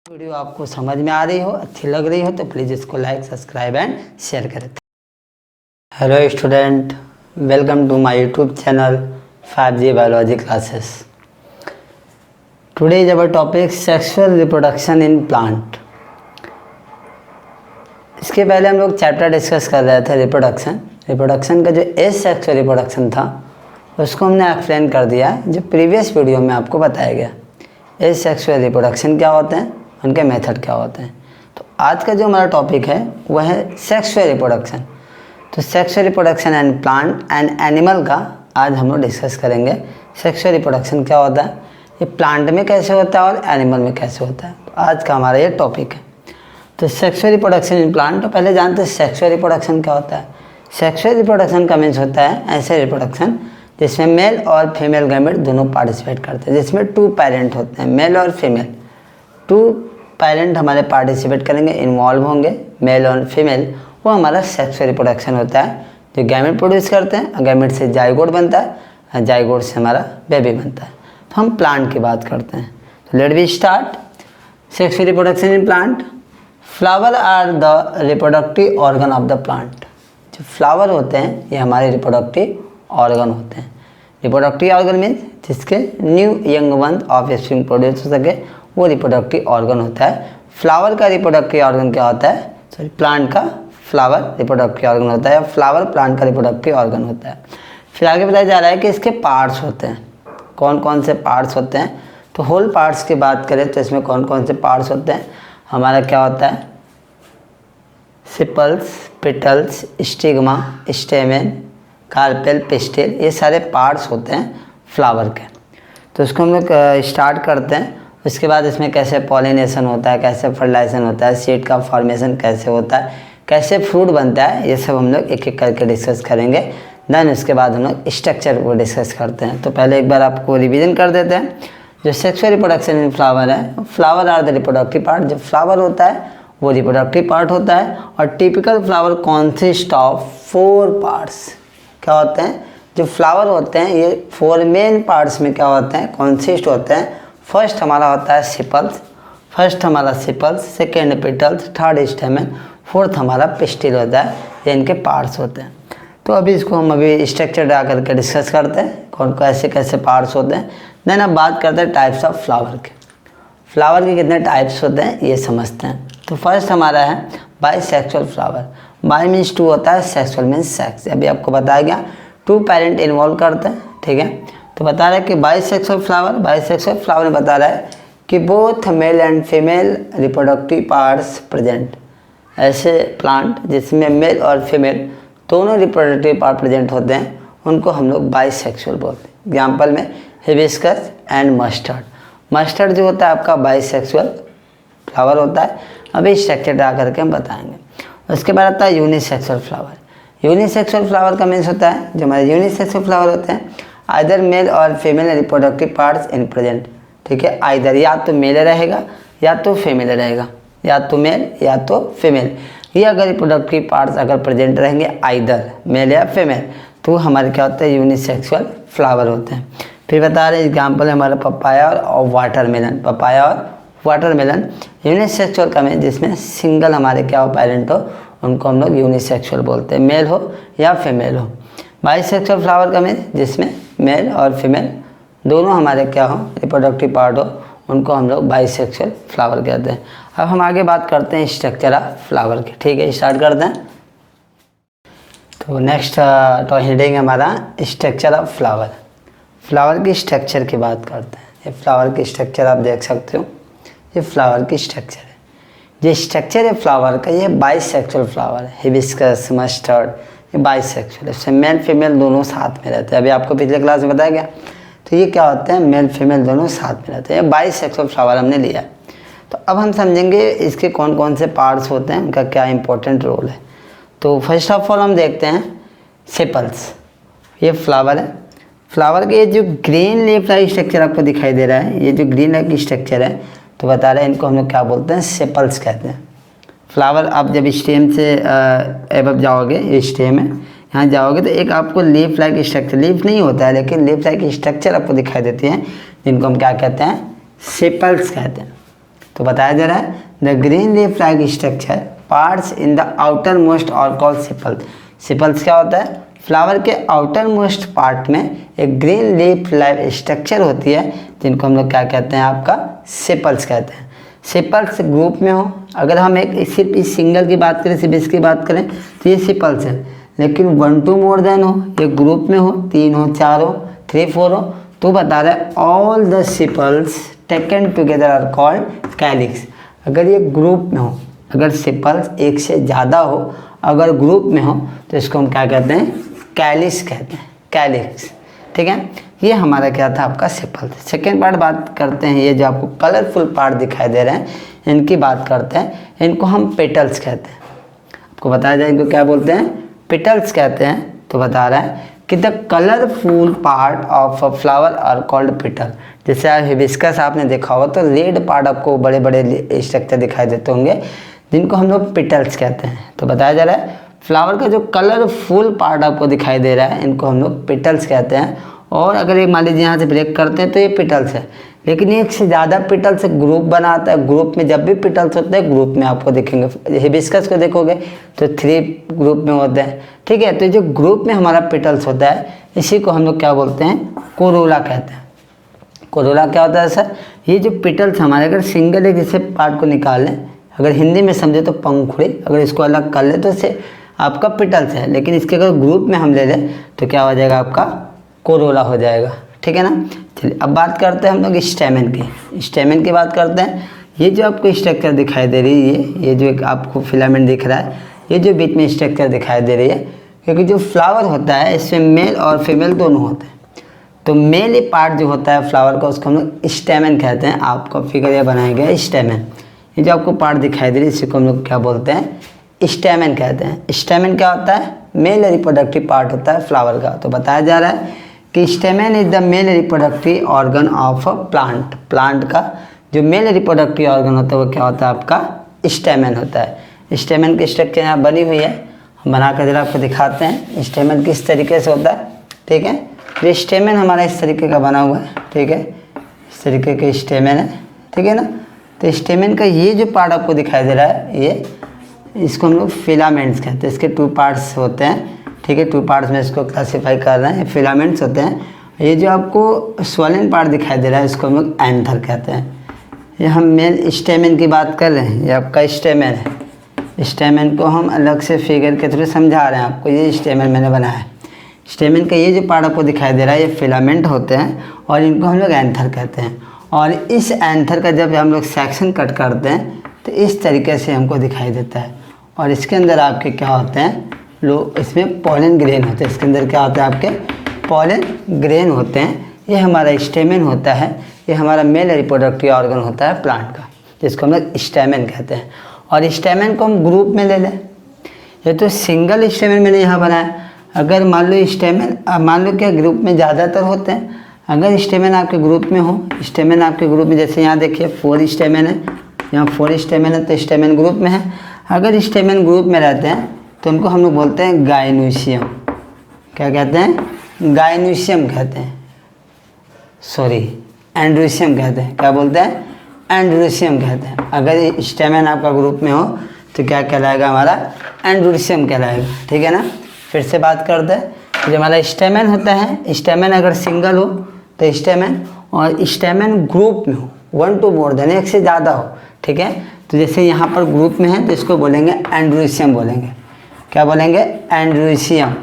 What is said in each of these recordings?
Video आपको समझ में आ रही हो, अच्छी लग रही हो तो प्लीज़ इसको लाइक, सब्सक्राइब एंड शेयर करें। Hello student, welcome to my YouTube channel 5G biology classes. Today is our topic sexual reproduction in plant. इसके पहले हम लोग चैप्टर डिस्कस कर रहे थे रिप्रोडक्शन का जो एसेक्सुअल रिप्रोडक्शन था उसको हमने एक्सप्लेन कर दिया है, जो प्रीवियस वीडियो में आपको बताया गया। एसेक्सुअल रिप्रोडक्शन क्या होते हैं, उनके मेथड क्या होते हैं। तो आज का जो हमारा टॉपिक है वह है सेक्सुअल रिप्रोडक्शन। तो sexual reproduction and plant and animal का आज हम लोग डिस्कस करेंगे। सेक्सुअल रिप्रोडक्शन क्या होता है, ये प्लांट में कैसे होता है और एनिमल में कैसे होता है। तो आज का हमारा ये टॉपिक है। तो सेक्सुअल रिप्रोडक्शन इन प्लांट, तो पहले जानते हैं सेक्सुअल रिप्रोडक्शन क्या होता है। सेक्सुअल रिप्रोडक्शन का मीन्स होता है ऐसे रिप्रोडक्शन जिसमें मेल और फीमेल गैमेट दोनों पार्टिसिपेट करते हैं, जिसमें 2 पेरेंट होते हैं, मेल और फीमेल। 2 पेरेंट हमारे पार्टिसिपेट करेंगे, इन्वॉल्व होंगे, मेल और फीमेल। वो हमारा सेक्सुअल रिप्रोडक्शन होता है जो गैमेट प्रोड्यूस करते हैं। गैमेट से जाइगोट बनता है और जाइगोट से हमारा बेबी बनता है। तो हम प्लांट की बात करते हैं। तो let we start sexual reproduction in plant. Flower are the reproductive organ of the plant. जो फ्लावर होते हैं ये हमारे रिप्रोडक्टिव ऑर्गन होते हैं। रिप्रोडक्टिव ऑर्गन मीन्स जिसके new young one offspring produce हो सके, वो रिप्रोडक्टिव ऑर्गन होता है। फ्लावर का रिप्रोडक्टिव ऑर्गन क्या होता है, सॉरी प्लांट का फ्लावर रिप्रोडक्टिव ऑर्गन होता है, फ्लावर प्लांट का रिप्रोडक्टिव ऑर्गन होता है। फिर आगे बताया जा रहा है कि इसके पार्ट्स होते हैं, कौन कौन से पार्ट्स होते हैं। तो होल पार्ट्स की बात करें तो इसमें कौन कौन से पार्ट्स होते हैं, हमारा क्या होता है, sepals, petals, stigma, stamen, carpel, pistil, ये सारे पार्ट्स होते हैं फ्लावर के। तो इसको हम लोग स्टार्ट करते हैं। उसके बाद इसमें कैसे पॉलिनेशन होता है, कैसे फर्टिलाइजेशन होता है, सीड का फॉर्मेशन कैसे होता है, कैसे फ्रूट बनता है, ये सब हम लोग एक एक करके डिस्कस करेंगे। देन उसके बाद हम लोग स्ट्रक्चर को डिस्कस करते हैं। तो पहले एक बार आपको रिवीजन कर देते हैं। जो सेक्सुअल रिप्रोडक्शन इन फ्लावर है, flower are the reproductive part. जो फ्लावर होता है वो रिप्रोडक्टिव पार्ट होता है। और typical flower consist of 4 parts. क्या होते हैं, जो फ्लावर होते हैं ये 4 मेन पार्ट्स में क्या होते हैं, कॉन्सिस्ट होते हैं। फर्स्ट हमारा होता है sepals, second petals, third stamen, fourth हमारा पिस्टिल होता है। ये इनके पार्ट्स होते हैं। तो अभी इसको हम अभी स्ट्रक्चर ड्रा करके डिस्कस करते हैं, कौन कैसे कैसे पार्ट्स होते हैं। देन अब बात करते हैं टाइप्स ऑफ फ्लावर के। फ्लावर के कितने टाइप्स होते हैं ये समझते हैं। तो फर्स्ट हमारा है बाइसेक्सुअल फ्लावर। बाई मीन्स 2 होता है, सेक्सुअल मीन्स सेक्स। अभी आपको बताया गया 2 पेरेंट इन्वॉल्व करते हैं, ठीक है। तो बता रहा है कि बाइसेक्सुअल फ्लावर में बता रहा है कि both male and female reproductive parts present. ऐसे प्लांट जिसमें मेल और फीमेल दोनों रिप्रोडक्टिव पार्ट प्रेजेंट होते हैं उनको हम लोग बाइसेक्सुअल बोलते हैं। एग्जाम्पल में हिबिस्कस एंड मस्टर्ड जो होता है आपका बाइसेक्सुअल फ्लावर होता है। अभी स्ट्रक्चर ड्रा करके हम बताएंगे। उसके बाद आता है यूनिसेक्सुअल फ्लावर। यूनिसेक्सुअल फ्लावर का मीन्स होता है, जो हमारे यूनिसेक्सुअल फ्लावर होते हैं आइदर मेल और female reproductive parts in present, ठीक है। आइदर या तो मेल रहेगा या तो फीमेल रहेगा, या तो मेल या तो फीमेल। ये अगर रिप्रोडक्टिव पार्ट्स अगर प्रेजेंट रहेंगे आइदर मेल या फीमेल, तो हमारे क्या होता है, यूनिसेक्सुअल फ्लावर होते हैं। फिर बता रहे एग्जाम्पल है हमारा पपाया और वाटरमेलन। यूनिसेक्सुअल का में जिसमें सिंगल हमारे क्या हो पेरेंट हो, उनको हम लोग यूनिसेक्सुअल बोलते हैं, मेल हो या फीमेल हो। बाइसेक्सुअल फ्लावर का में जिसमें मेल और फीमेल दोनों हमारे क्या हो, रिप्रोडक्टिव पार्ट हो, उनको हम लोग बाइसेक्सुअल फ्लावर कहते हैं। अब हम आगे बात करते हैं स्ट्रक्चर ऑफ फ्लावर की, ठीक है। स्टार्ट करते हैं। तो नेक्स्ट तो हेडिंग हमारा स्ट्रक्चर ऑफ फ्लावर की स्ट्रक्चर की बात करते हैं। ये फ्लावर की स्ट्रक्चर आप देख सकते हो, ये फ्लावर की स्ट्रक्चर है। ये स्ट्रक्चर है फ्लावर का, ये बाइसेक्सुअल फ्लावर है। हिबिस्कस, मस्टर्ड, ये बाइसेक्सुअल है। इसमें मेल फीमेल दोनों साथ में रहते हैं। अभी आपको पिछले क्लास में बताया गया। तो ये क्या होते हैं, मेल फीमेल दोनों साथ में रहते हैं। ये बाइसेक्सुअल फ्लावर हमने लिया। तो अब हम समझेंगे इसके कौन कौन से पार्ट्स होते हैं, उनका क्या इंपॉर्टेंट रोल है। तो फर्स्ट ऑफ ऑल हम देखते हैं सेपल्स। ये फ्लावर है। फ्लावर के जो ग्रीन लीफ लाइक स्ट्रक्चर आपको दिखाई दे रहा है, ये जो ग्रीन लाइक स्ट्रक्चर है, तो बता रहे हैं इनको हम लोग क्या बोलते हैं, सेपल्स कहते हैं। फ्लावर आप जब स्टेम से एबव जाओगे, ये स्टेम है, यहाँ जाओगे तो एक आपको लीफ लाइक स्ट्रक्चर, लीफ नहीं होता है लेकिन लीफ लाइक स्ट्रक्चर आपको दिखाई देती है, जिनको हम क्या कहते हैं, सेपल्स कहते हैं। तो बताया जा रहा है the green leaf like structure parts in the outer most और कॉल्ड सेपल्स। सेपल्स क्या होता है? फ्लावर के आउटर मोस्ट पार्ट में एक ग्रीन लीफ लाइक स्ट्रक्चर होती है जिनको हम लोग क्या कहते हैं? आपका सेपल्स कहते हैं। सेपल्स ग्रुप में हो, अगर हम एक सिर्फ इस सिंगल की बात करें, सिर्फ इसकी बात करें तो ये सेपल्स है, लेकिन 1 to more than हो, ये ग्रुप में हो, 3 हो, 4 हो, 3, 4 हो, तो बता रहा है all the sepals taken together are called calyx. अगर ये ग्रुप में हो, अगर सेपल्स एक से ज़्यादा हो, अगर ग्रुप में हो तो इसको हम क्या कहते हैं? कैलिक्स कहते हैं, कैलिक्स। ठीक है, ये हमारा क्या था? आपका सेपल। सेकेंड पार्ट बात करते हैं, ये जो आपको कलरफुल पार्ट दिखाई दे रहे हैं इनकी बात करते हैं। इनको हम पेटल्स कहते हैं। आपको बताया जाए इनको क्या बोलते हैं? पेटल्स कहते हैं। तो बता रहा है कि the colourful part of a flower are called petal. जैसे आप हिबिस्कस आपने देखा होगा तो रेड पार्ट आपको बड़े बड़े स्ट्रक्चर दिखाई देते होंगे जिनको हम लोग पेटल्स कहते हैं। तो बताया जा रहा है फ्लावर का जो कलरफुल पार्ट आपको दिखाई दे रहा है इनको हम लोग पेटल्स कहते हैं। और अगर एक मान लीजिए यहाँ से ब्रेक करते हैं तो ये पेटल्स है, लेकिन एक से ज़्यादा पेटल्स से ग्रुप बनाता है। ग्रुप में जब भी पेटल्स होते हैं ग्रुप में आपको देखेंगे, हिबिस्कस को देखोगे तो 3 ग्रुप में होते हैं। ठीक है, तो जो ग्रुप में हमारा पेटल्स होता है इसी को हम लोग क्या बोलते हैं? कोरोला कहते हैं। कोरोला क्या होता है सर? ये जो पेटल्स हमारे अगर सिंगल एक इसे पार्ट को निकाल लें, अगर हिंदी में समझे तो पंखुड़ी, अगर इसको अलग कर ले तो इसे आपका पेटल्स है, लेकिन इसके अगर ग्रुप में हम ले लें तो क्या हो जाएगा? आपका कोरोला हो जाएगा। ठीक है ना। चलिए अब बात करते हैं हम लोग स्टेमन की। स्टेमन की बात करते हैं। ये जो आपको स्ट्रक्चर दिखाई दे रही है, ये जो एक आपको फिलामेंट दिख रहा है, ये जो बीच में स्ट्रक्चर दिखाई दे रही है, क्योंकि जो फ्लावर होता है इसमें मेल और फीमेल दोनों होते हैं। तो मेल पार्ट जो होता है फ्लावर का उसको हम लोग स्टेमन कहते हैं। आपको फिगर ये बनाएंगे स्टेमन। ये जो आपको पार्ट दिखाई दे रही है इसी को हम लोग क्या बोलते हैं? स्टेमन कहते हैं। स्टेमन क्या होता है? मेल रिप्रोडक्टिव पार्ट होता है फ्लावर का। तो बताया जा रहा है कि स्टेमन is the male reproductive organ of a plant. Plant का जो मेल रिप्रोडक्टिव ऑर्गन होता है वो क्या होता है? आपका स्टेमन होता है। स्टेमन की स्ट्रक्चर यहाँ बनी हुई है, हम बना कर जरा आपको दिखाते हैं स्टेमन किस तरीके से होता है। ठीक है, ये स्टेमन हमारा इस तरीके का बना हुआ है। ठीक है, इस तरीके के स्टेमन है। ठीक है ना। तो स्टेमन का ये जो पार्ट आपको दिखाई दे रहा है, ये इसको हम लोग फिलामेंट्स कहते हैं। इसके 2 पार्ट्स होते हैं। ठीक है, 2 पार्ट्स में इसको क्लासीफाई कर रहे हैं, फिलामेंट्स होते हैं। ये जो आपको स्वॉलन पार्ट दिखाई दे रहा है इसको हम लोग एंथर कहते हैं। ये हम मेन स्टेमन की बात कर रहे हैं, ये आपका स्टेमन है। स्टेमन को हम अलग से फिगर के थ्रू समझा रहे हैं आपको। ये स्टेमन मैंने बनाया है। स्टेमन का ये जो पार्ट आपको दिखाई दे रहा है ये फिलामेंट होते हैं और इनको हम लोग एंथर कहते हैं। और इस एंथर का जब हम लोग सेक्शन कट करते हैं तो इस तरीके से हमको दिखाई देता है। और इसके अंदर आपके क्या होते हैं? इसमें पॉलन ग्रेन होते हैं। इसके अंदर क्या होता है? आपके पॉलन ग्रेन होते हैं। ये हमारा स्टेमन होता है, ये हमारा मेल रिप्रोडक्टिव ऑर्गन होता है प्लांट का, जिसको हम लोग स्टेमन कहते हैं। और स्टेमन को हम ग्रुप में ले लें, ये तो सिंगल स्टेमन मैंने यहाँ बनाया। अगर मान लो स्टेमन, मान लो क्या ग्रुप में ज़्यादातर होते हैं। अगर स्टेमन आपके ग्रुप में हो, स्टेमन आपके ग्रुप में, जैसे यहाँ देखिए 4 स्टेमन है, यहाँ 4 स्टेमन है तो स्टेमन ग्रुप में है। अगर स्टेमन ग्रुप में रहते हैं तो उनको हम लोग बोलते हैं गाइनोसियम। क्या कहते हैं? गाइनोसियम कहते हैं, सॉरी एंड्रोसियम कहते हैं। क्या बोलते हैं? एंड्रोसियम कहते हैं। अगर स्टेमन आपका ग्रुप में हो तो क्या कहलाएगा? हमारा एंड्रोसियम कहलाएगा। ठीक है ना। फिर से बात करते हैं, जो हमारा स्टेमन होता है, स्टेमन अगर सिंगल हो तो स्टेमन, और स्टेमन ग्रुप में हो 1 to more than, एक से ज़्यादा हो। ठीक है, तो जैसे यहाँ पर ग्रुप में है तो इसको बोलेंगे एंड्रोसियम बोलेंगे। क्या बोलेंगे? एंड्रोसियम।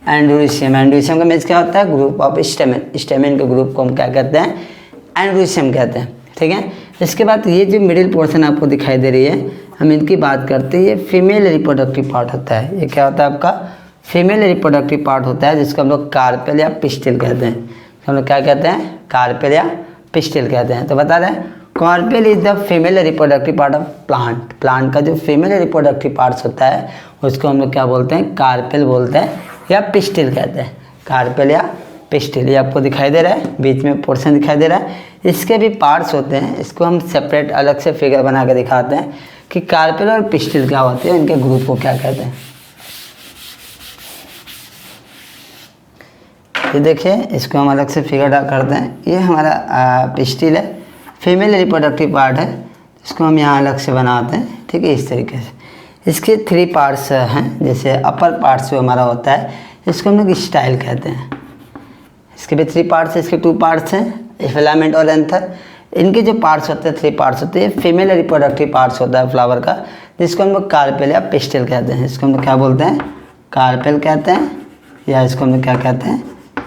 एंड्रोसियम, एंड्रोसियम का मीन्स क्या होता है? Group of स्टेमन। स्टेमन के ग्रुप को हम क्या कहते हैं? एंड्रोसियम कहते हैं। ठीक है, इसके बाद ये जो मिडिल पोर्शन आपको दिखाई दे रही है, हम इनकी बात करते हैं। ये फीमेल रिप्रोडक्टिव पार्ट होता है। ये क्या होता है? आपका फीमेल रिप्रोडक्टिव पार्ट होता है, जिसको हम लोग कार्पेल या पिस्टिल कहते हैं। हम लोग क्या कहते हैं? कार्पेल या पिस्टिल कहते हैं। तो बता रहे हैं carpel is the female reproductive part of plant. Plant का जो फीमेल रिप्रोडक्टिव पार्ट्स होता है उसको हम लोग क्या बोलते हैं? कार्पेल बोलते हैं या पिस्टिल कहते हैं। कार्पेल या पिस्टिल, ये आपको दिखाई दे रहा है, बीच में पोर्शन दिखाई दे रहा है। इसके भी पार्ट्स होते हैं, इसको हम सेपरेट अलग से फिगर बना के दिखाते हैं कि कार्पेल और पिस्टिल क्या होते हैं, इनके ग्रुप को क्या कहते हैं। ये देखिए, इसको हम अलग से फिगर करते हैं। ये हमारा पिस्टिल है, फीमेल रिप्रोडक्टिव पार्ट है, इसको हम यहाँ अलग से बनाते हैं, ठीक है, इस तरीके से। इसके 3 पार्ट्स हैं, जैसे अपर पार्ट्स जो हमारा होता है इसको हम लोग स्टाइल कहते हैं। इसके भी 3 पार्ट्स हैं, इसके 2 पार्ट्स हैं, फिलामेंट और एंथर। इनके जो पार्ट्स होते हैं 3 पार्ट्स होते हैं। फीमेल रिप्रोडक्टिव पार्ट्स होता है फ्लावर का, जिसको हम लोग कार्पेल या पिस्टल कहते हैं। इसको हम लोग क्या बोलते हैं, कार्पेल कहते हैं, या इसको हम लोग क्या कहते हैं,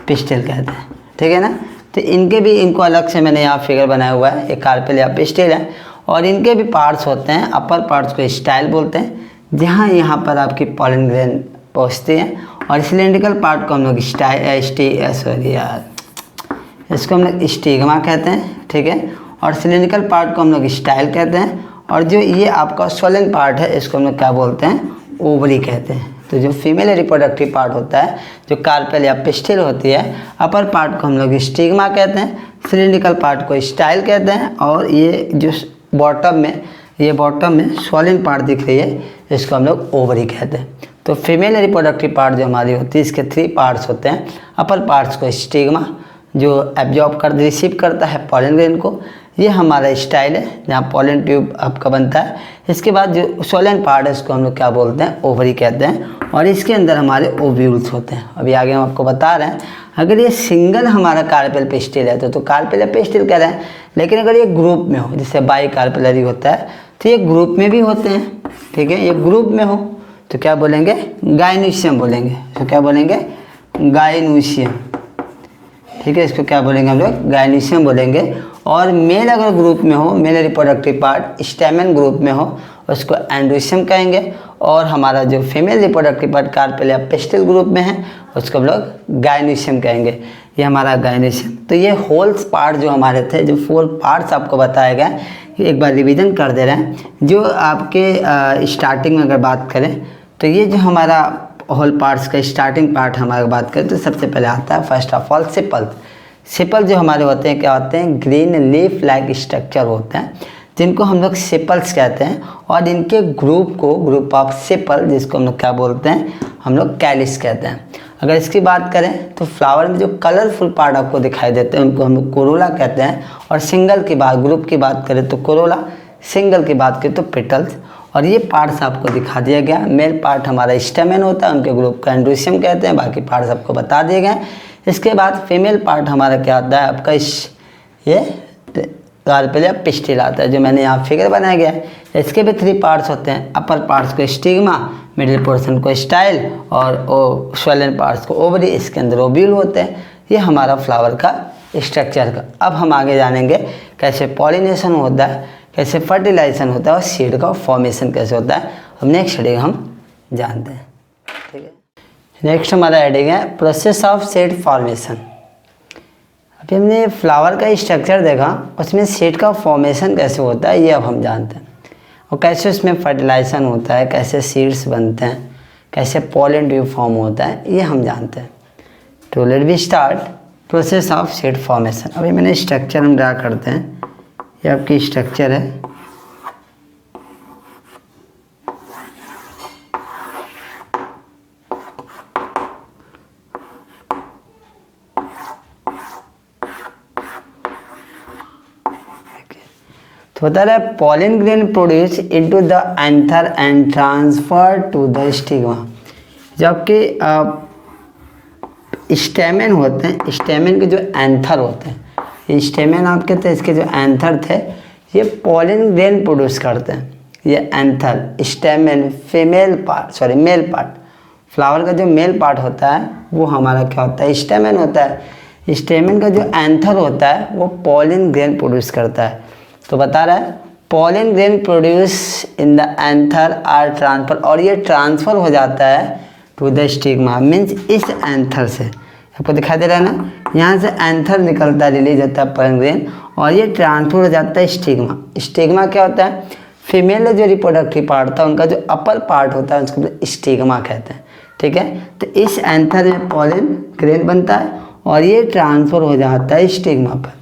पिस्टल कहते हैं, ठीक है ना। तो इनको अलग से मैंने यहाँ फिगर बनाया हुआ है, एक कार्पेल या पिस्टल है। और इनके भी पार्ट्स होते हैं, अपर पार्ट्स को स्टाइल बोलते हैं, जहाँ यहाँ पर आपकी पॉलन ग्रेन पहुँचती है। और सिलेंड्रिकल पार्ट को हम लोग इसको हम लोग स्टिग्मा कहते हैं, ठीक है। और सिलेंड्रिकल पार्ट को हम लोग स्टाइल कहते हैं। और जो ये आपका सोलन पार्ट है इसको हम लोग क्या बोलते हैं, ओवरी कहते हैं। तो जो फीमेल रिप्रोडक्टिव पार्ट होता है, जो कार्पेल या पिस्टिल होती है, अपर पार्ट को हम लोग स्टिग्मा कहते हैं, सिलेंड्रिकल पार्ट को स्टाइल कहते हैं। और ये जो बॉटम में सोलन पार्ट दिख रही है, इसको हम लोग ओवरी कहते हैं। तो फीमेल रिप्रोडक्टिव पार्ट जो हमारी होती है, इसके 3 पार्ट्स होते हैं। अपर पार्ट्स को स्टिग्मा, जो एब्जॉर्ब रिसीव करता है पॉलन ग्रेन को, ये हमारा स्टाइल है, जहाँ पॉलन ट्यूब आपका बनता है। इसके बाद जो सोलन पार्ट है इसको हम लोग क्या बोलते हैं, ओवरी कहते हैं। और इसके अंदर हमारे ओव्यूल्स होते हैं। अभी आगे हम आपको बता रहे हैं, अगर ये सिंगल हमारा कार्पेल पिस्टिल है तो कार्पेल या पिस्टिल कह रहे हैं। लेकिन अगर ये ग्रुप में हो, जैसे बाई कार्पेलरी होता है, तो ये ग्रुप में भी होते हैं, ठीक है। ये ग्रुप में हो तो क्या बोलेंगे, गायनोसियम बोलेंगे। तो क्या बोलेंगे, गायनोसियम, ठीक है। इसको क्या बोलेंगे हम लोग, गायनोसियम बोलेंगे। और मेल अगर ग्रुप में हो, मेल रिप्रोडक्टिव पार्ट स्टेमन ग्रुप में हो, उसको एंड्रोसियम कहेंगे। और हमारा जो फीमेल रिप्रोडक्टिव पार्ट कार्पेल या पिस्टिल ग्रुप में है, उसको हम लोग गायनोसियम कहेंगे। ये हमारा गायनोसियम। तो ये होल्स पार्ट जो हमारे थे, जो 4 पार्ट्स आपको बताए गए, ये एक बार रिवीजन कर दे रहे हैं। जो आपके स्टार्टिंग में अगर बात करें तो ये जो हमारा होल पार्ट्स का स्टार्टिंग पार्ट हमारी बात करें तो सबसे पहले आता है first of all sepal. Sepal जो हमारे होते हैं क्या होते हैं, ग्रीन लीफ लाइक स्ट्रक्चर होते हैं, जिनको हम लोग सेपल्स कहते हैं। और इनके ग्रुप ऑफ सेपल, जिसको हम लोग क्या बोलते हैं, हम लोग कैलिस कहते हैं। अगर इसकी बात करें तो फ्लावर में जो कलरफुल पार्ट आपको दिखाई देते हैं उनको हम लोग कोरोला कहते हैं। और सिंगल की बात, ग्रुप की बात करें तो कोरोला, सिंगल की बात करें तो पेटल्स। और ये पार्ट्स आपको दिखा दिया गया। मेल पार्ट हमारा स्टेमेन होता है, उनके ग्रुप का एंड्रोसियम कहते हैं। बाकी पार्ट्स आपको बता दिए गए। इसके बाद फीमेल पार्ट हमारा क्या आता है आपका, ये कार्पेल या पिस्टिल आता है, जो मैंने यहाँ फिगर बनाया गया है। इसके भी 3 पार्ट्स होते हैं। अपर पार्ट्स को स्टिग्मा, मिडिल पोर्शन को स्टाइल, और सोलन पार्ट्स को ओवरी। इसके अंदर ओव्यूल होते हैं। ये हमारा फ्लावर का स्ट्रक्चर का। अब हम आगे जानेंगे कैसे पॉलिनेशन होता है, कैसे फर्टिलाइजेशन होता है, और सीड का फॉर्मेशन कैसे होता है। अब नेक्स्ट हेडिंग हम जानते हैं, ठीक है। नेक्स्ट हमारा हेडिंग है प्रोसेस ऑफ सीड फॉर्मेशन। अभी हमने फ्लावर का स्ट्रक्चर देखा, उसमें सीड का फॉर्मेशन कैसे होता है ये अब हम जानते हैं। और कैसे उसमें फर्टिलाइजेशन होता है, कैसे सीड्स बनते हैं, कैसे पॉलन ट्यूब फॉर्म होता है, ये हम जानते हैं। तो let we start process of seed formation. अभी मैंने स्ट्रक्चर हम ड्रा करते हैं। ये आपकी स्ट्रक्चर है। तो बता रहा है pollen grain produce into the anther and transfer to the stigma. जबकि स्टेमेन होते हैं, स्टेमेन के जो एंथर होते हैं, ये स्टेमेन आपके थे, इसके जो एंथर थे ये पॉलन ग्रेन प्रोड्यूस करते हैं। ये anther stamen male part, flower का जो मेल पार्ट होता है वो हमारा क्या होता है, स्टेमेन होता है। स्टेमेन का जो एंथर होता है वो पॉलन ग्रेन प्रोड्यूस करता है। तो बता रहा है pollen grain produce in the anther are transfer, और ये ट्रांसफ़र हो जाता है टू द स्टिग्मा। मीन्स इस एंथर से आपको दिखाई दे रहा है ना, यहाँ से एंथर निकलता है, रिलीज होता है पॉलन ग्रेन, और ये ट्रांसफर हो जाता है स्टिग्मा। स्टिग्मा क्या होता है, फीमेल जो रिप्रोडक्टिव पार्ट था उनका जो अपर पार्ट होता है उसको स्टिग्मा कहते हैं, ठीक है। तो इस एंथर में पॉलन ग्रेन बनता है और ये ट्रांसफ़र हो जाता है स्टिग्मा पर।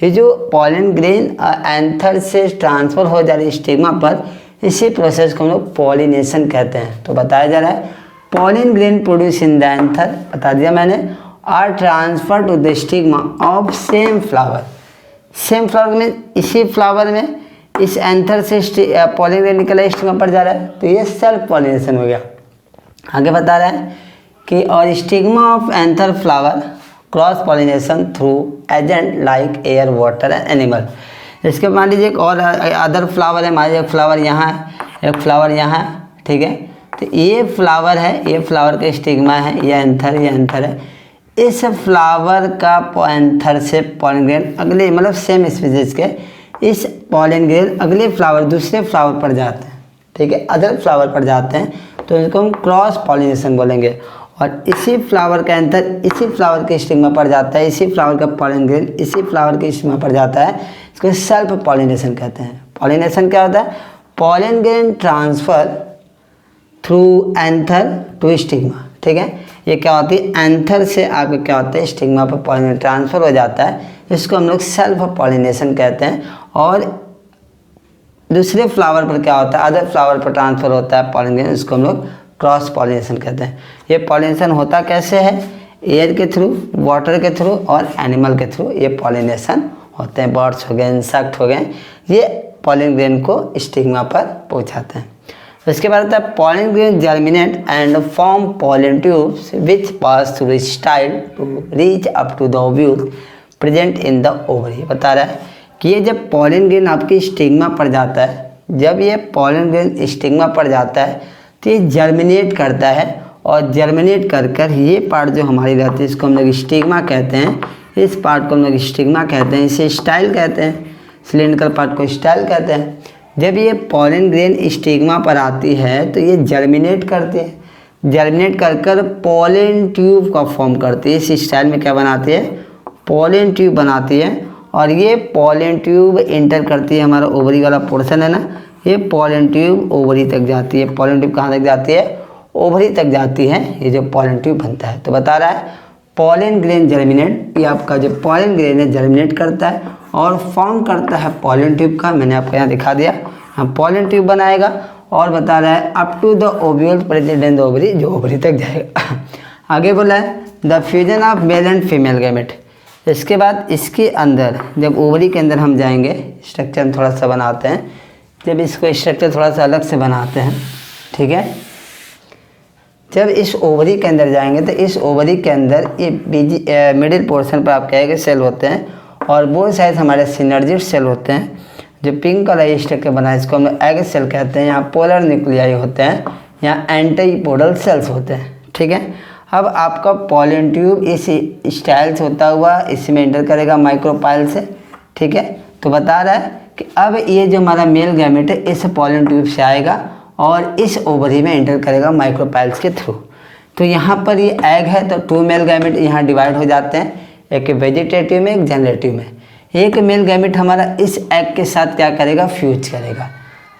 ये जो पॉलन ग्रेन एंथर से ट्रांसफ़र हो जा रही है स्टिग्मा पर, इसी प्रोसेस को हम लोग पॉलिनेशन कहते हैं। तो बताया जा रहा है pollen grain produce in the anther, बता दिया मैंने, are transfer to the stigma of same flower. Same flower में, इसी फ्लावर में इस एंथर से पॉलिन ग्रेन निकला स्टिग्मा पर जा रहा है, तो ये सेल्फ पॉलिनेशन हो गया। आगे बता रहा है कि और stigma of anther flower cross pollination through agent like air, water and animal. इसके मान लीजिए एक और अदर फ्लावर है, मान लीजिए एक फ्लावर यहाँ है, एक फ्लावर यहाँ है, ठीक है। तो ये फ्लावर है, ये फ्लावर का स्टिग्मा है, ये एंथर है। इस फ्लावर का एंथर से पॉलिन ग्रेन अगले, मतलब सेम स्पीसीज के इस पॉलिन ग्रेन अगले फ्लावर, दूसरे फ्लावर पर जाते हैं, ठीक है, अदर फ्लावर पर जाते हैं, तो इसको हम क्रॉस पॉलिनेशन बोलेंगे। और इसी फ्लावर का एंथर इसी फ्लावर के स्टिग्मा पर जाता है, इसी फ्लावर का पॉलिन ग्रेन इसी फ्लावर के स्टिग्मा पर जाता है, इसको सेल्फ पॉलिनेशन कहते हैं। पॉलिनेशन क्या होता है? Pollen grain transfer through anther to stigma, ठीक है। ये क्या होती है? एंथर से आपका क्या होता है? स्टिग्मा पर पॉलिन ट्रांसफर हो जाता है, इसको हम लोग सेल्फ पॉलिनेशन कहते हैं। और दूसरे फ्लावर पर क्या होता है? अदर फ्लावर पर ट्रांसफर होता है पॉलिन ग्रेन, इसको हम लोग क्रॉस पॉलिनेशन कहते हैं। ये पॉलिनेशन होता कैसे है? एयर के थ्रू, वाटर के थ्रू और एनिमल के थ्रू ये पॉलिनेशन होते हैं। बर्ड्स हो गए, इंसेक्ट हो गए, ये पॉलिन ग्रेन को स्टिग्मा पर पहुंचाते हैं। इसके बाद आता है pollen grain germinate and form pollen tubes which pass through style to reach up to the ovule present in the ovary. बता रहा है कि ये जब पॉलिन ग्रेन आपकी स्टिग्मा पर जाता है, जब ये पॉलिन ग्रेन स्टिग्मा पर जाता है तो ये जर्मिनेट करता है, और जर्मिनेट कर ये पार्ट जो हमारी रहती है इसको हम लोग स्टिग्मा कहते हैं। इस पार्ट को हम लोग स्टिग्मा कहते हैं, इसे स्टाइल कहते हैं, सिलिंड्रिकल पार्ट को स्टाइल कहते हैं। जब ये पॉलिन ग्रेन स्टिग्मा पर आती है तो ये जर्मिनेट करती है, जर्मिनेट कर पॉलिन ट्यूब का फॉर्म करती है। इस स्टाइल में क्या बनाती है? पॉलिन ट्यूब बनाती है, और ये पॉलिन ट्यूब इंटर करती है, हमारा ओवरी वाला पोर्शन है ना, ये पॉलिन ट्यूब ओवरी तक जाती है। पॉलिन ट्यूब कहाँ तक जाती है? ओवरी तक जाती है, ये जो पॉलिन ट्यूब बनता है। तो बता रहा है पॉलिन ग्रेन जर्मिनेट, ये आपका जो पॉलिन ग्रेन है जर्मिनेट करता है और फॉर्म करता है पॉलिन ट्यूब का। मैंने आपको यहाँ दिखा दिया, हम पॉलिन ट्यूब बनाएगा। और बता रहा है up to the ovule present in the ovary, जो ओवरी तक जाएगा। आगे बोला है the fusion of male and female gamete. इसके बाद इसके अंदर जब ओवरी के अंदर हम जाएंगे, स्ट्रक्चर हम थोड़ा सा बनाते हैं, जब इसको स्ट्रक्चर थोड़ा सा अलग से बनाते हैं, ठीक है। जब इस ओवरी के अंदर जाएंगे तो इस ओवरी के अंदर ये मिडिल पोर्शन पर आपके एग सेल होते हैं, और वो साइड हमारे सिनर्जिड सेल होते हैं। जो पिंक कलर स्ट्रक्चर बना है इसको हम एग सेल कहते हैं। यहाँ पोलर न्यूक्लियाई होते हैं, यहाँ एंटीपोडल सेल्स होते हैं, ठीक है। अब आपका पॉलिन ट्यूब इस स्टाइल से होता हुआ इसमें एंटर करेगा माइक्रोपाइल से, ठीक है। तो बता रहा है कि अब ये जो हमारा मेल गैमेट है इस पॉलिन ट्यूब से आएगा और इस ओवरी में एंटर करेगा माइक्रोपाइल्स के थ्रू। तो यहाँ पर ये एग है, तो 2 मेल गैमेट यहाँ डिवाइड हो जाते हैं, एक वेजिटेटिव में, एक जनरेटिव में। एक मेल गैमेट हमारा इस एग के साथ क्या करेगा? फ्यूज करेगा।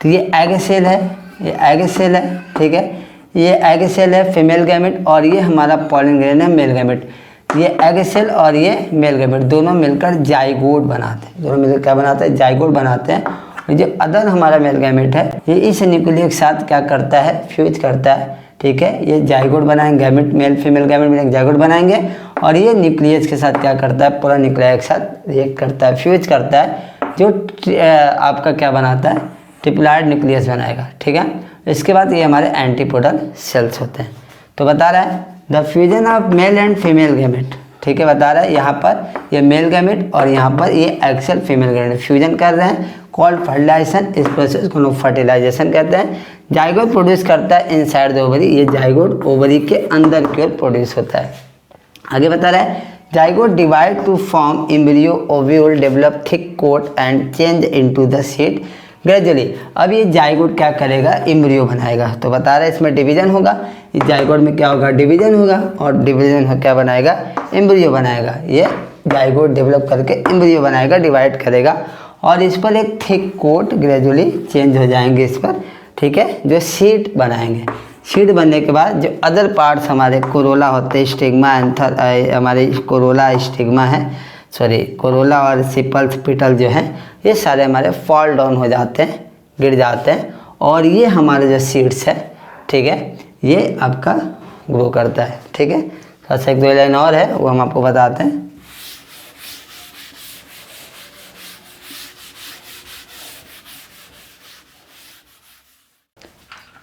तो ये एग सेल है, ये एग सेल है, ठीक है। ये एग सेल है फीमेल गैमेट, और ये हमारा पॉलिन ग्रेन है मेल गैमेट। ये एग सेल और ये मेल गैमेट दोनों मिलकर जाइगोट बनाते हैं, दोनों मिलकर क्या बनाते हैं? जाइगोट बनाते हैं। और जो अदर हमारा मेल गैमेट है ये इस न्यूक्लियस के साथ क्या करता है? फ्यूज करता है, ठीक है। ये जाइगोट बनाएंगे, गैमेट मेल फीमेल गैमेट मिलकर जाइगोट बनाएंगे, और ये न्यूक्लियस के साथ क्या करता है? पूरा न्यूक्लिया के साथ रिएक्ट करता है, फ्यूज करता है, जो आपका क्या बनाता है? ट्रिप्लॉइड न्यूक्लियस बनाएगा, ठीक है। इसके बाद ये हमारे एंटीपोडल सेल्स होते हैं। तो बता रहा है the fusion of male and female gamete, ठीक है। बता रहा है यहाँ पर ये मेल गैमेट और यहाँ पर ये एक्सेल फीमेल गैमेट फ्यूजन कर रहे हैं, कॉल्ड फर्टिलाइजेशन। इस प्रोसेस को लोग फर्टिलाइजेशन कहते हैं। जाइगोट प्रोड्यूस करता है इनसाइड द ओवरी, ये जाइगोट ओवरी के अंदर की ओर प्रोड्यूस होता है। आगे बता रहा है zygote divide to form embryo, ovule develop thick coat and change into the seed gradually. अब ये जाइगोट क्या करेगा? एम्ब्रियो बनाएगा। तो बता रहा है इसमें डिवीजन होगा, इस जाइगोट में क्या होगा? डिवीजन होगा, और डिवीजन हो क्या बनाएगा? एम्ब्रियो बनाएगा। ये जाइगोट डेवलप करके एम्ब्रियो बनाएगा, डिवाइड करेगा, और इस पर एक थिक कोट ग्रेजुअली चेंज हो जाएंगे इस पर, ठीक है, जो सीड बनाएंगे। सीड बनने के बाद जो अदर पार्ट्स हमारे कोरोला होते हैं, स्टिग्मा, एंथर, हमारे कोरोला स्टिग्मा है, सॉरी कोरोला और सिपल्स पिटल जो हैं, ये सारे हमारे फॉल डाउन हो जाते हैं, गिर जाते हैं, और ये हमारे जो सीड्स है, ठीक है, ये आपका ग्रो करता है, ठीक है। थोड़ा सा 1-2 लाइन और है वो हम आपको बताते हैं।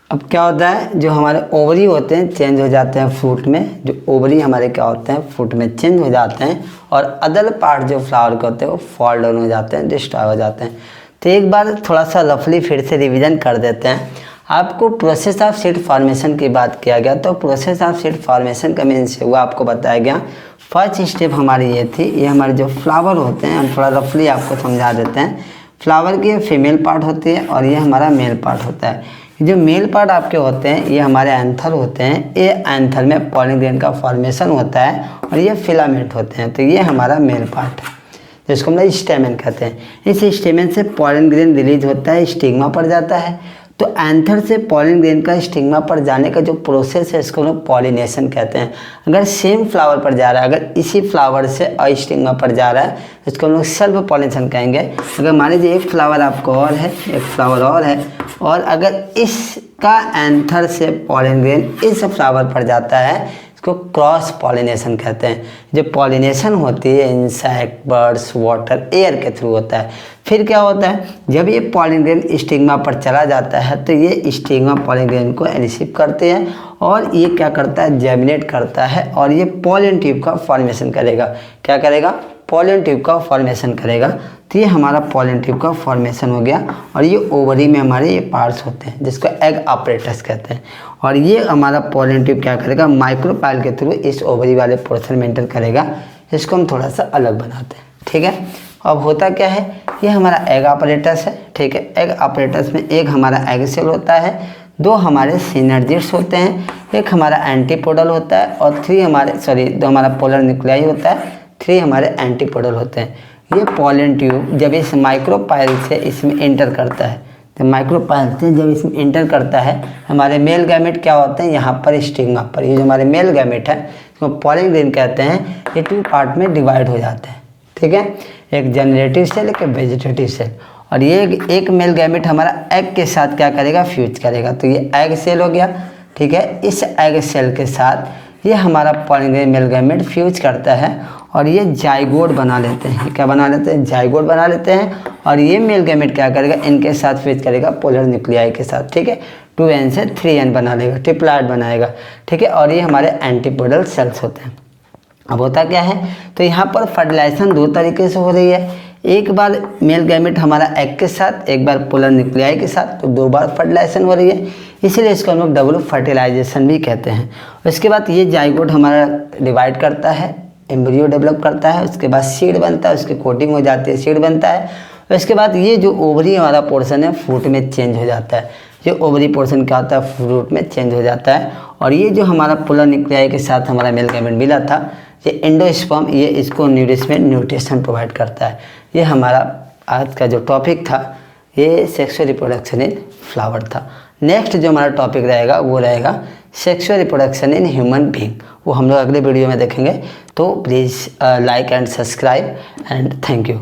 अब क्या होता है, जो हमारे ओवरी होते हैं चेंज हो जाते हैं फ्रूट में, जो ओवरी हमारे क्या होते हैं फ्रूट में चेंज हो जाते हैं, और अदर पार्ट जो फ्लावर के होते हैं वो फॉल डाउन हो जाते हैं, डिस्ट्रॉय हो जाते हैं। तो एक बार थोड़ा सा रफली फिर से रिवीजन कर देते हैं। आपको प्रोसेस ऑफ सीड फॉर्मेशन की बात किया गया, तो प्रोसेस ऑफ सीड फॉर्मेशन का मीन्स हुआ आपको बताया गया। फर्स्ट स्टेप हमारी ये थी, ये हमारे जो फ्लावर होते हैं हम थोड़ा रफली आपको समझा देते हैं। फ्लावर की फीमेल पार्ट होती है और ये हमारा मेल पार्ट होता है। जो मेल पार्ट आपके होते हैं ये हमारे एंथर होते हैं, ये एंथर में पॉलिन ग्रेन का फॉर्मेशन होता है और ये फिलामेंट होते हैं। तो ये हमारा मेल पार्ट है जिसको हम लोग स्टेमेन कहते हैं। इस स्टेमेन से पॉलिन ग्रेन रिलीज होता है, स्टिग्मा पर जाता है। तो एंथर से पॉलिन ग्रेन का स्टिग्मा पर जाने का जो प्रोसेस है इसको हम लोग पॉलिनेशन कहते हैं। अगर सेम फ्लावर पर जा रहा है, अगर इसी फ्लावर से स्टिग्मा पर जा रहा है तो इसको हम लोग सेल्फ पॉलिनेशन कहेंगे। अगर मान लीजिए एक फ्लावर आपको और है, एक फ्लावर और है, और अगर इसका एंथर से पॉलिन ग्रेन इस फ्लावर पर जाता है इसको क्रॉस पॉलिनेशन कहते हैं। जो पॉलिनेशन होती है इंसेक्ट, बर्ड्स, वाटर, एयर के थ्रू होता है। फिर क्या होता है, जब ये पॉलिन ग्रेन स्टिग्मा पर चला जाता है तो ये स्टिग्मा पॉलिन ग्रेन को रिसीव करते हैं और ये क्या करता है, जर्मिनेट करता है और ये पॉलिन ट्यूब का फॉर्मेशन करेगा। क्या करेगा, पॉलिन ट्यूब का फॉर्मेशन करेगा। तो ये हमारा पॉलिन ट्यूब का फॉर्मेशन हो गया और ये ओवरी में हमारे ये पार्ट्स होते हैं जिसको एग अपरेटस कहते हैं। और ये हमारा पॉलिन ट्यूब क्या करेगा, माइक्रोपाइल के थ्रू इस ओवरी वाले पोर्शन में एंटर करेगा। इसको हम थोड़ा सा अलग बनाते हैं, ठीक है। अब होता क्या है, ये हमारा एग अपरेटस है, ठीक है। एग अपरेटस में एक हमारा एग सेल होता है, दो हमारे सिनर्जिड्स होते हैं, एक हमारा एंटीपोडल होता है और दो हमारा पोलर न्यूक्लियाई होता है, 3 हमारे एंटीपोडल होते हैं। ये पॉलिन ट्यूब जब इस माइक्रोपाइल से इसमें एंटर करता है, तो माइक्रोपाइल से जब इसमें एंटर करता है हमारे मेल गैमेट क्या होते हैं, यहाँ पर स्टिग्मा पर, ये जो हमारे मेल गैमेट है इसको पॉलिन ग्रेन कहते हैं। ये 2 पार्ट में डिवाइड हो जाते हैं, ठीक है। एक जनरेटिव सेल, एक वेजिटेटिव सेल। और ये एक मेल गैमेट हमारा एग के साथ क्या करेगा, फ्यूज करेगा। तो ये एग सेल हो गया, ठीक है। इस एग सेल के साथ ये हमारा pollen grain male gamete fuse करता है और ये जाइगोट बना लेते हैं। क्या बना लेते हैं, जाइगोट बना लेते हैं। और ये मेल गैमेट क्या करेगा, इनके साथ फ्यूज करेगा पोलर न्यूक्लियाई के साथ, ठीक है। 2n से 3n बना लेगा, ट्रिप्लॉइड बनाएगा, ठीक है। और ये हमारे एंटीपोडल सेल्स होते हैं। अब होता क्या है, तो यहाँ पर फर्टिलाइजेशन 2 तरीके से हो रही है। एक बार मेल गैमेट हमारा एग के साथ, एक बार पोलर न्यूक्लियाई के साथ, तो 2 बार फर्टिलाइजेशन हो रही है। इसीलिए इसको हम लोग डबल फर्टिलाइजेशन भी कहते हैं। उसके बाद ये जाइगोट हमारा डिवाइड करता है, एम्ब्रियो डेवलप करता है, उसके बाद सीड बनता है, उसकी कोटिंग हो जाती है, सीड बनता है। उसके बाद ये जो ओवरी वाला पोर्शन है फ्रूट में चेंज हो जाता है। ये ओवरी पोर्शन क्या होता है, फ्रूट में चेंज हो जाता है। और ये जो हमारा पोलर न्यूक्लियाई के साथ हमारा मेल गैमेट मिला था, ये एंडोस्पर्म, ये इसको न्यूट्रिशन प्रोवाइड करता है। ये हमारा आज का जो टॉपिक था ये सेक्सुअल रिप्रोडक्शन इन फ्लावर था। नेक्स्ट जो हमारा टॉपिक रहेगा वो रहेगा sexual reproduction in human being, वो हम लोग अगले वीडियो में देखेंगे। तो please like and subscribe and thank you.